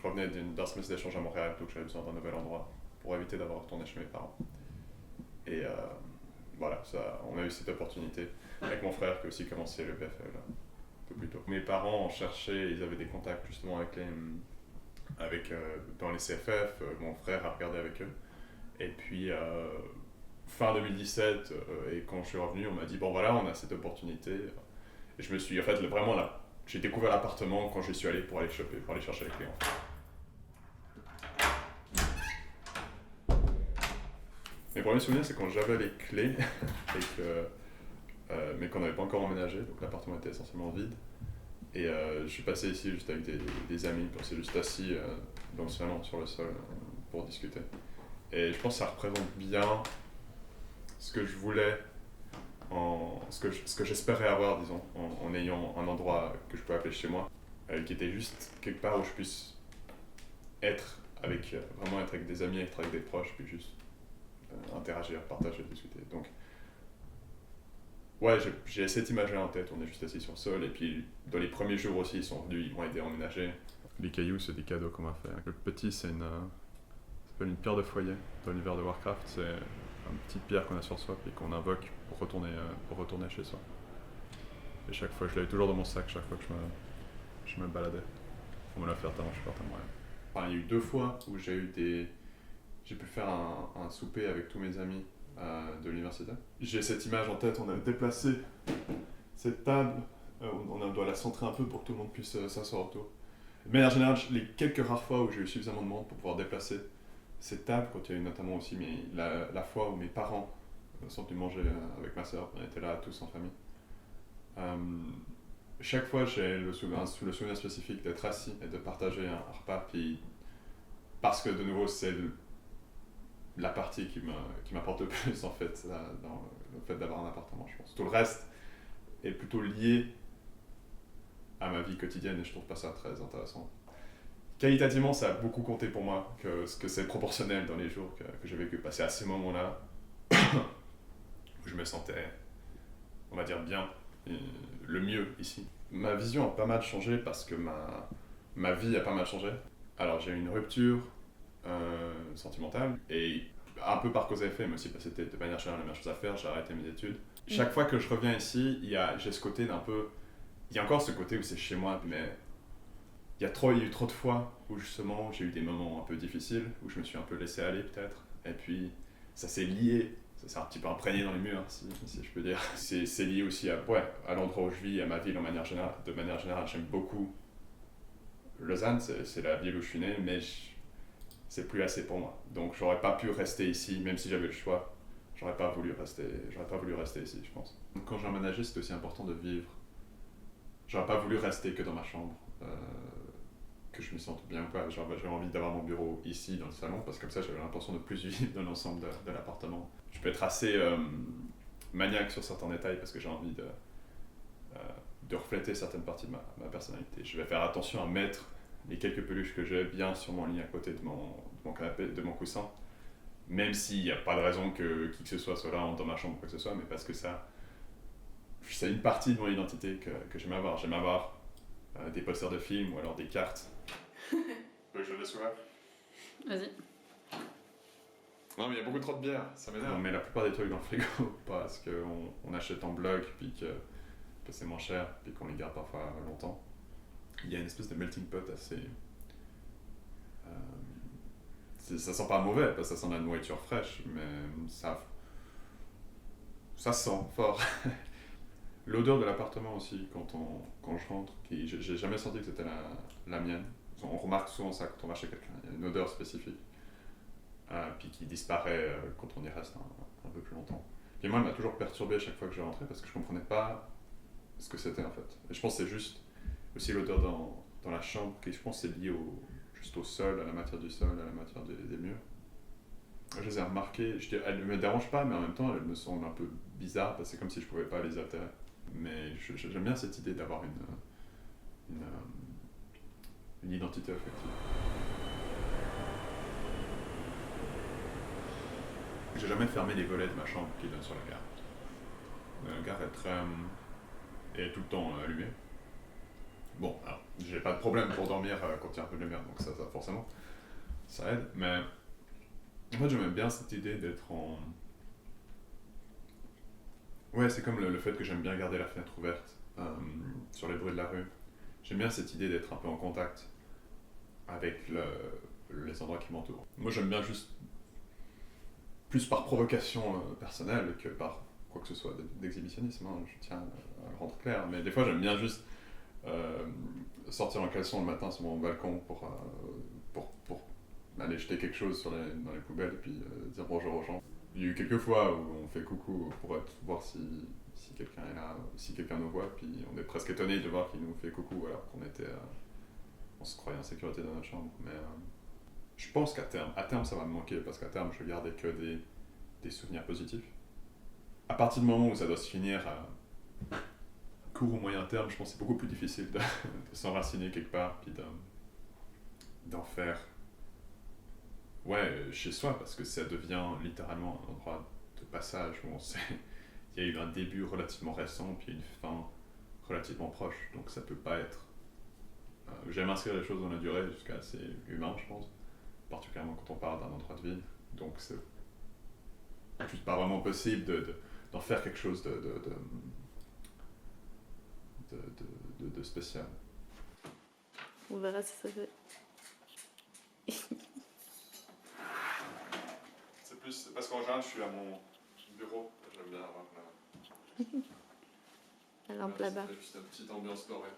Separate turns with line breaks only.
revenais d'un semestre d'échange à Montréal, donc j'avais besoin d'un nouvel endroit pour éviter d'avoir retourné chez mes parents. Et voilà, on a eu cette opportunité avec mon frère qui a aussi commencé le BFL un peu plus tôt. Mes parents cherchaient, ils avaient des contacts justement dans les CFF, mon frère a regardé avec eux. Et puis fin 2017, et quand je suis revenu, on m'a dit bon voilà, on a cette opportunité. Et je me suis, en fait, vraiment là, j'ai découvert l'appartement quand je suis allé pour aller chercher les clés. Mes premiers souvenirs, c'est quand j'avais les clés, mais qu'on n'avait pas encore emménagé, donc l'appartement était essentiellement vide. Et je suis passé ici juste avec des amis, puis on s'est juste assis dans le salon, sur le sol, pour discuter. Et je pense que ça représente bien ce que je voulais, ce que j'espérais avoir, disons, en ayant un endroit que je peux appeler chez moi, qui était juste quelque part où je puisse vraiment être avec des amis, être avec des proches, puis juste interagir, partager, discuter. Donc, ouais, j'ai cette image-là en tête, on est juste assis sur le sol, et puis dans les premiers jours aussi, ils sont venus, ils m'ont aidé à emménager. Les cailloux, c'est des cadeaux qu'on m'a fait. Le petit, ça s'appelle une pierre de foyer dans l'univers de Warcraft, c'est une petite pierre qu'on a sur soi, puis qu'on invoque pour retourner chez soi. Et chaque fois, je l'avais toujours dans mon sac, chaque fois que je me baladais. On me l'a fait tellement je suis parti à Montréal. Enfin, il y a eu 2 fois où j'ai pu faire un souper avec tous mes amis de l'université. J'ai cette image en tête, on a déplacé cette table, on doit la centrer un peu pour que tout le monde puisse s'asseoir autour. De manière générale, les quelques rares fois où j'ai eu suffisamment de monde pour pouvoir déplacer cette table, quand il y a eu notamment aussi la fois où mes parents sont venus manger avec ma soeur, on était là tous en famille. Chaque fois, j'ai le souvenir spécifique d'être assis et de partager un repas, puis parce que de nouveau, c'est la partie qui m'apporte le plus en fait, dans le fait d'avoir un appartement, je pense. Tout le reste est plutôt lié à ma vie quotidienne et je trouve pas ça très intéressant. Qualitativement, ça a beaucoup compté pour moi, que c'est proportionnel dans les jours que j'ai vécu. Passer à ces moments-là où je me sentais, on va dire, bien, le mieux ici. Ma vision a pas mal changé parce que ma vie a pas mal changé. Alors j'ai eu une rupture sentimentale et un peu par cause à effet, mais aussi parce que c'était de manière générale la meilleure chose à faire, j'ai arrêté mes études. Chaque fois que je reviens ici, j'ai ce côté d'un peu... Il y a encore ce côté où c'est chez moi, mais il y a eu trop de fois où justement j'ai eu des moments un peu difficiles, où je me suis un peu laissé aller peut-être, et puis ça s'est lié, ça s'est un petit peu imprégné dans les murs, si je peux dire. C'est lié aussi à l'endroit où je vis, à ma ville de manière générale. J'aime beaucoup Lausanne, c'est la ville où je suis né, mais c'est plus assez pour moi. Donc j'aurais pas pu rester ici, même si j'avais le choix. J'aurais pas voulu rester ici, je pense. Quand j'ai emménagé, c'était aussi important de vivre. J'aurais pas voulu rester que dans ma chambre, que je me sente bien ou pas. J'avais envie d'avoir mon bureau ici, dans le salon, parce que comme ça, j'avais l'impression de plus vivre dans l'ensemble de l'appartement. Je peux être assez maniaque sur certains détails, parce que j'ai envie de refléter certaines parties de ma personnalité. Je vais faire attention à mettre les quelques peluches que j'ai bien sur mon lit à côté de mon canapé, de mon coussin, même s'il n'y a pas de raison que qui que ce soit là dans ma chambre ou quoi que ce soit, mais parce que c'est une partie de mon identité que j'aime avoir. J'aime avoir des posters de films ou alors des cartes. Tu veux que je le laisse ouvert ?
Vas-y.
Non, mais il y a beaucoup trop de bière, ça m'énerve. On met la plupart des trucs dans le frigo parce qu'on achète en bloc, puis que c'est moins cher, puis qu'on les garde parfois longtemps. Il y a une espèce de melting pot assez... ça sent pas mauvais, parce que ça sent la nourriture fraîche, mais ça sent fort. L'odeur de l'appartement aussi, quand je rentre, j'ai jamais senti que c'était la mienne. On remarque souvent ça quand on va chez quelqu'un, il y a une odeur spécifique, puis qui disparaît quand on y reste un peu plus longtemps. Et moi, elle m'a toujours perturbé à chaque fois que je rentrais, parce que je comprenais pas ce que c'était en fait. Et je pense que c'est juste aussi l'odeur dans la chambre, qui je pense c'est lié juste au sol, à la matière du sol, à la matière des murs. Je les ai remarquées, elles ne me dérangent pas, mais en même temps elles me semblent un peu bizarres, parce que c'est comme si je pouvais pas les altérer. Mais j'aime bien cette idée d'avoir une identité affective. J'ai jamais fermé les volets de ma chambre qui donnent sur la gare. La gare est tout le temps allumée. Bon, alors, j'ai pas de problème pour dormir quand il y a un peu de lumière, donc ça forcément, ça aide. Mais en fait, j'aime bien cette idée d'être en... Ouais, c'est comme le fait que j'aime bien garder la fenêtre ouverte sur les bruits de la rue. J'aime bien cette idée d'être un peu en contact avec les endroits qui m'entourent. Moi, j'aime bien juste, plus par provocation personnelle que par quoi que ce soit d'exhibitionnisme, hein, je tiens à le rendre clair. Mais des fois, j'aime bien juste euh, sortir en caleçon le matin sur mon balcon pour aller jeter quelque chose dans les poubelles et puis dire bonjour aux gens. Il y a eu quelques fois où on fait coucou pour voir si quelqu'un est là, si quelqu'un nous voit, puis on est presque étonné de voir qu'il nous fait coucou alors qu'on était, on se croyait en sécurité dans notre chambre. Mais je pense qu'à terme ça va me manquer parce qu'à terme je vais garder que des souvenirs positifs. À partir du moment où ça doit se finir à court ou moyen terme, je pense que c'est beaucoup plus difficile de s'enraciner quelque part puis d'en faire chez soi parce que ça devient littéralement un endroit de passage où on sait il y a eu un début relativement récent puis une fin relativement proche, donc ça peut pas être... j'aime inscrire les choses dans la durée jusqu'à assez humain, je pense, particulièrement quand on parle d'un endroit de vie, donc c'est juste pas vraiment possible d'en faire quelque chose de spécial.
On verra si ça fait.
C'est plus parce qu'en général je suis à mon bureau, j'aime bien avoir
La lampe là-bas.
juste une petite ambiance dorée.